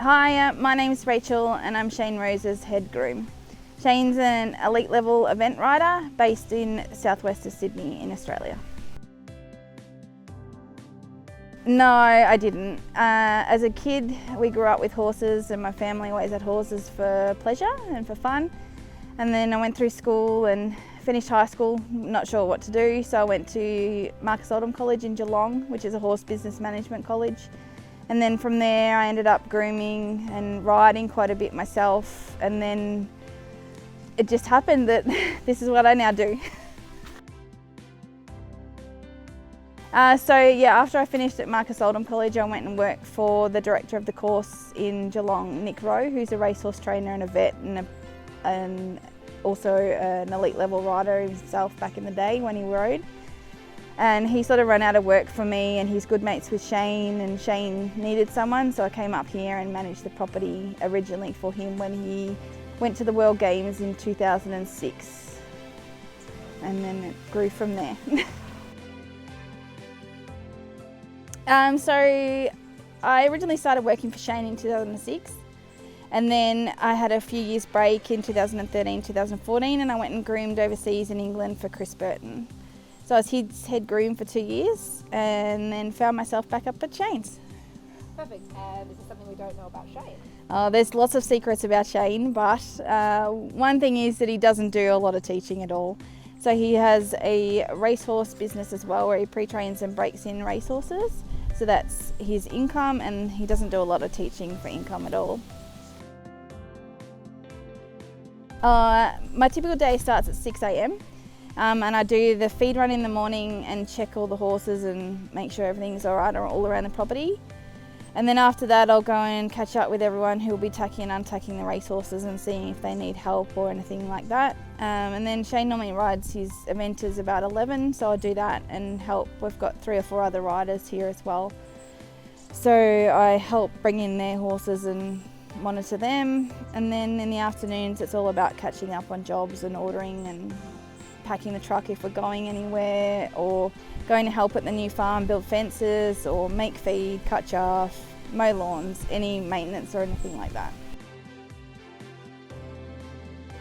Hi, my name's Rachel and I'm Shane Rose's head groom. Shane's an elite level event rider based in southwest of Sydney in Australia. No, I didn't. As a kid, we grew up with horses and my family always had horses for pleasure and for fun. And then I went through school and finished high school, not sure what to do, so I went to Marcus Oldham College in Geelong, which is a horse business management college. And then from there I ended up grooming and riding quite a bit myself, and then it just happened that this is what I now do. After I finished at Marcus Oldham College, I went and worked for the director of the course in Geelong, Nick Rowe, who's a racehorse trainer and a vet and also an elite level rider himself back in the day when he rode. And he sort of ran out of work for me, and he's good mates with Shane, and Shane needed someone, so I came up here and managed the property originally for him when he went to the World Games in 2006, and then it grew from there. So I originally started working for Shane in 2006, and then I had a few years break in 2013, 2014, and I went and groomed overseas in England for Chris Burton. So I was his head groom for 2 years and then found myself back up at Shane's. Perfect. And is there something we don't know about Shane? There's lots of secrets about Shane, but one thing is that he doesn't do a lot of teaching at all. So he has a racehorse business as well, where he pre-trains and breaks in racehorses. So that's his income, and he doesn't do a lot of teaching for income at all. My typical day starts at 6 a.m. And I do the feed run in the morning and check all the horses and make sure everything's all right all around the property. And then after that, I'll go and catch up with everyone who will be tacking and untacking the racehorses and seeing if they need help or anything like that. And then Shane normally rides his eventers about 11, so I'll do that and help. We've got 3 or 4 other riders here as well. So I help bring in their horses and monitor them. And then in the afternoons, it's all about catching up on jobs and ordering and packing the truck if we're going anywhere, or going to help at the new farm, build fences or make feed, cut chaff, mow lawns, any maintenance or anything like that.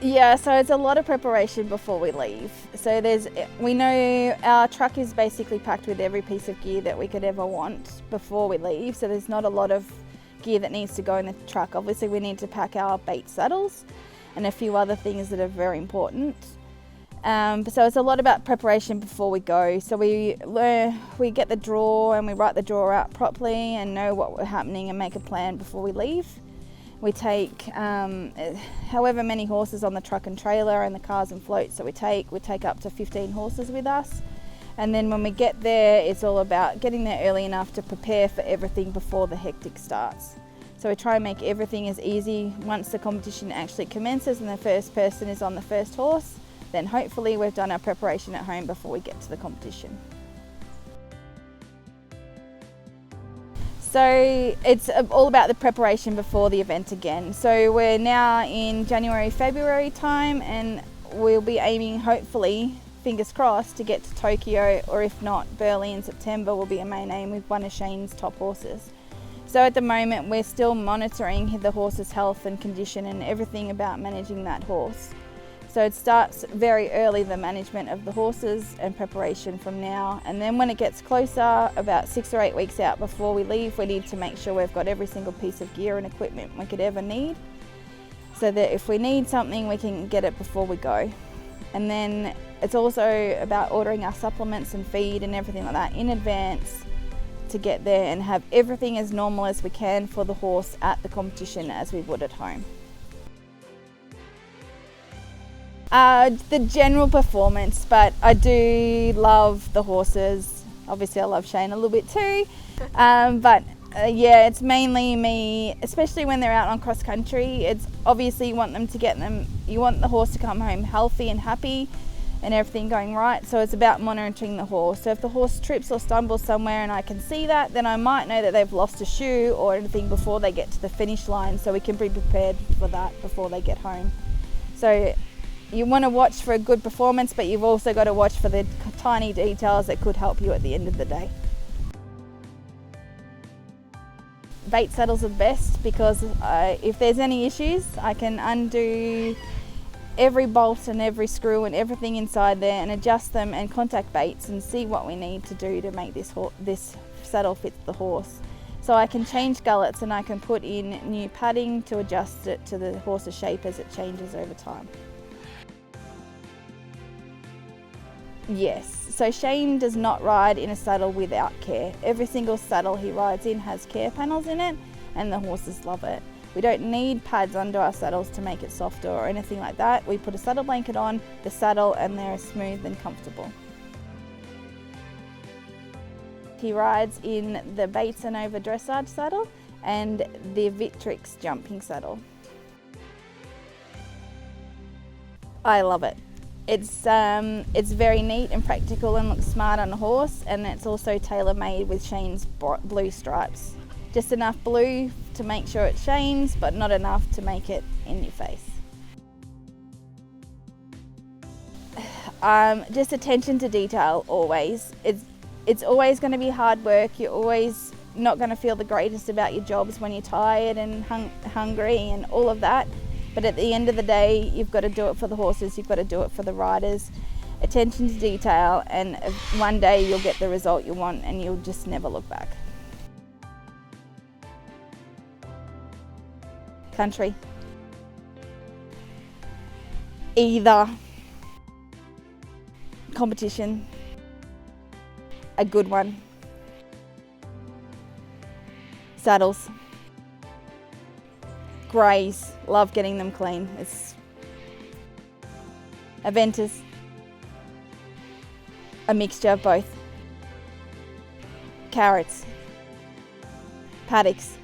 Yeah, so it's a lot of preparation before we leave. So we know our truck is basically packed with every piece of gear that we could ever want before we leave, so there's not a lot of gear that needs to go in the truck. Obviously we need to pack our bait saddles and a few other things that are very important. So it's a lot about preparation before we go. So we get the draw and we write the draw out properly and know what we're happening and make a plan before we leave. We take however many horses on the truck and trailer and the cars and floats that we take up to 15 horses with us. And then when we get there, it's all about getting there early enough to prepare for everything before the hectic starts. So we try and make everything as easy once the competition actually commences and the first person is on the first horse. Then hopefully we've done our preparation at home before we get to the competition. So it's all about the preparation before the event again. So we're now in January, February time, and we'll be aiming, hopefully, fingers crossed, to get to Tokyo, or if not, Burley in September will be a main aim with one of Shane's top horses. So at the moment we're still monitoring the horse's health and condition and everything about managing that horse. So it starts very early, the management of the horses and preparation from now. And then when it gets closer, about 6 or 8 weeks out before we leave, we need to make sure we've got every single piece of gear and equipment we could ever need, so that if we need something, we can get it before we go. And then it's also about ordering our supplements and feed and everything like that in advance to get there and have everything as normal as we can for the horse at the competition as we would at home. The general performance, but I do love the horses. Obviously I love Shane a little bit too, it's mainly me, especially when they're out on cross country. It's obviously you want the horse to come home healthy and happy and everything going right, so it's about monitoring the horse. So if the horse trips or stumbles somewhere and I can see that, then I might know that they've lost a shoe or anything before they get to the finish line, so we can be prepared for that before they get home. So you want to watch for a good performance, but you've also got to watch for the tiny details that could help you at the end of the day. bait saddles are best because if there's any issues, I can undo every bolt and every screw and everything inside there and adjust them and contact baits and see what we need to do to make this saddle fit the horse. So I can change gullets and I can put in new padding to adjust it to the horse's shape as it changes over time. Yes, so Shane does not ride in a saddle without care. Every single saddle he rides in has care panels in it and the horses love it. We don't need pads under our saddles to make it softer or anything like that. We put a saddle blanket on the saddle and they're smooth and comfortable. He rides in the Bates and Over dressage saddle and the Victrix jumping saddle. I love it. It's very neat and practical and looks smart on a horse, and it's also tailor-made with Shane's blue stripes. Just enough blue to make sure it Shane's, but not enough to make it in your face. Just attention to detail always. It's always going to be hard work. You're always not going to feel the greatest about your jobs when you're tired and hungry and all of that. But at the end of the day, you've got to do it for the horses, you've got to do it for the riders. Attention to detail, and one day you'll get the result you want and you'll just never look back. Country. Either. Competition. A good one. Saddles. Greys, love getting them clean. It's Aventus, a mixture of both. Carrots, paddocks,